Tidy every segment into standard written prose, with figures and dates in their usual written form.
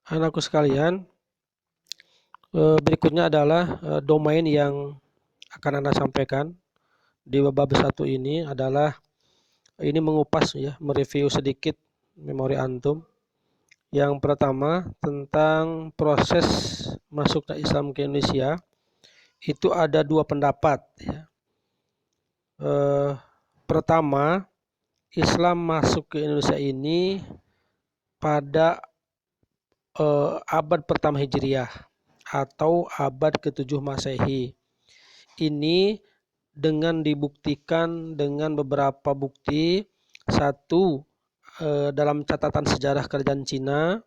Anakku sekalian, berikutnya adalah domain yang akan Anda sampaikan di bab 1 ini adalah ini mengupas ya, mereview sedikit memori antum. Yang pertama tentang proses masuknya Islam ke Indonesia, itu ada dua pendapat ya. Pertama, Islam masuk ke Indonesia ini pada abad pertama Hijriah atau abad ke-7 Masehi. Ini dengan dibuktikan dengan beberapa bukti. Satu, dalam catatan sejarah kerajaan Cina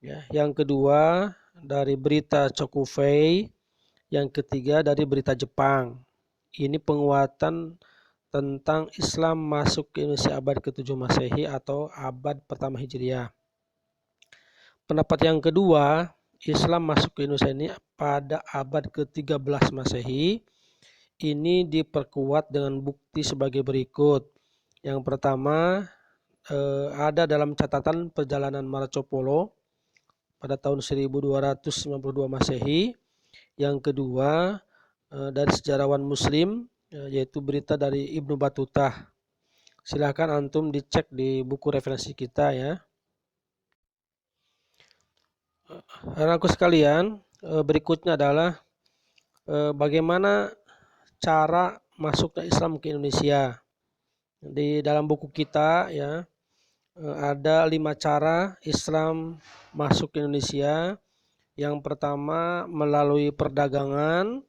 ya. Yang kedua dari berita Chokufei. Yang ketiga dari berita Jepang. Ini penguatan tentang Islam masuk ke Indonesia abad ke-7 Masehi atau abad pertama Hijriah. Pendapat yang kedua, Islam masuk ke Indonesia ini pada abad ke-13 Masehi. Ini diperkuat dengan bukti sebagai berikut. Yang pertama, ada dalam catatan perjalanan Marco Polo pada tahun 1292 Masehi. Yang kedua, dari sejarawan Muslim, yaitu berita dari Ibnu Battuta. Silahkan antum dicek di buku referensi kita ya. Anakku sekalian, berikutnya adalah bagaimana cara masuknya Islam ke Indonesia. Di dalam buku kita ya, ada 5 cara Islam masuk ke Indonesia. Yang pertama melalui perdagangan,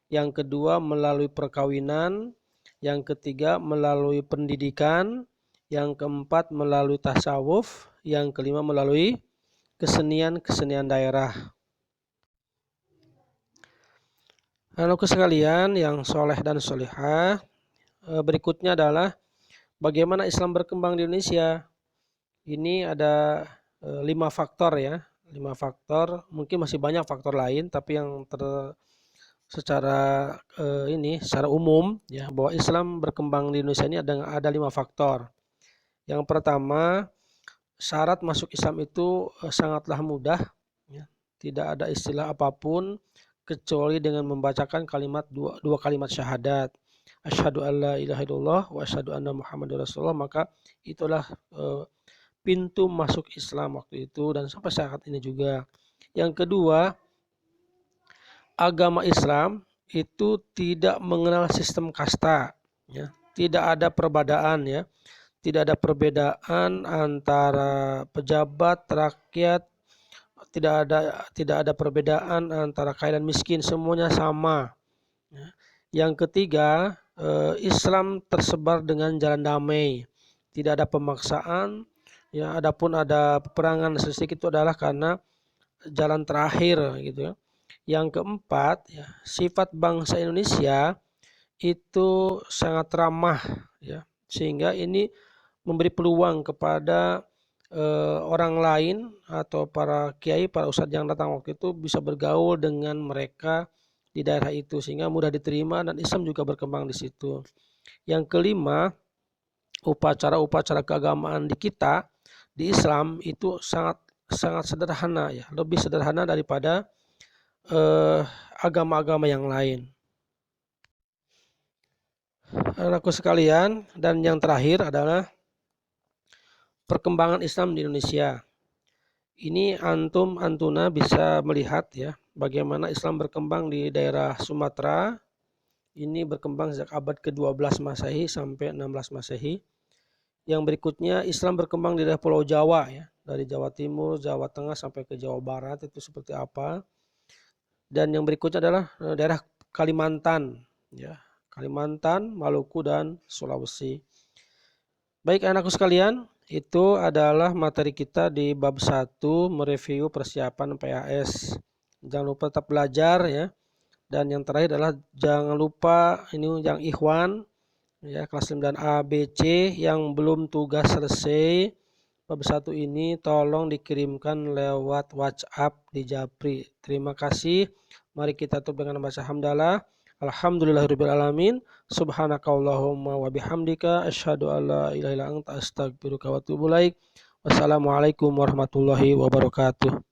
yang kedua melalui perkawinan, yang ketiga melalui pendidikan, yang keempat melalui tasawuf, yang kelima melalui kesenian daerah. Anakku sekalian yang soleh dan solehah, berikutnya adalah bagaimana Islam berkembang di Indonesia. Ini ada 5 faktor ya, 5 faktor. Mungkin masih banyak faktor lain, tapi yang secara umum ya, bahwa Islam berkembang di Indonesia ini ada 5 faktor. Yang pertama, syarat masuk Islam itu sangatlah mudah ya. Tidak ada istilah apapun kecuali dengan membacakan dua kalimat syahadat, asyhadu alla ilaha illallah wa asyhadu anna muhammadar rasulullah. Maka itulah pintu masuk Islam waktu itu dan sampai saat ini juga. Yang kedua, agama Islam itu tidak mengenal sistem kasta ya. Tidak ada perbedaan ya. Tidak ada perbedaan antara pejabat, rakyat, tidak ada perbedaan antara kaya dan miskin, semuanya sama. Yang ketiga, Islam tersebar dengan jalan damai, tidak ada pemaksaan. Ya, adapun ada peperangan sedikit itu adalah karena jalan terakhir gitu ya. Yang keempat, ya, sifat bangsa Indonesia itu sangat ramah ya, sehingga ini memberi peluang kepada orang lain atau para kiai, para ustadz yang datang waktu itu bisa bergaul dengan mereka di daerah itu sehingga mudah diterima dan Islam juga berkembang di situ. Yang kelima, upacara-upacara keagamaan di kita di Islam itu sangat sederhana ya, lebih sederhana daripada agama-agama yang lain. Anakku sekalian, dan yang terakhir adalah perkembangan Islam di Indonesia. Ini antuna bisa melihat ya bagaimana Islam berkembang di daerah Sumatera. Ini berkembang sejak abad ke-12 Masehi sampai 16 Masehi. Yang berikutnya Islam berkembang di daerah Pulau Jawa ya, dari Jawa Timur, Jawa Tengah sampai ke Jawa Barat itu seperti apa. Dan yang berikutnya adalah daerah Kalimantan ya, Kalimantan, Maluku dan Sulawesi. Baik anakku sekalian, itu adalah materi kita di bab 1 mereview persiapan PAS. Jangan lupa tetap belajar ya. Dan yang terakhir adalah jangan lupa ini yang ikhwan ya, kelas 9A B C yang belum tugas selesai bab 1 ini tolong dikirimkan lewat WhatsApp di Japri. Terima kasih. Mari kita tutup dengan membaca hamdalah. Alhamdulillahirabbil alamin. Subhanakallahumma wa bihamdika asyhadu an la ilaha illa anta astaghfiruka wa atubu ilaik. Wassalamualaikum warahmatullahi wabarakatuh.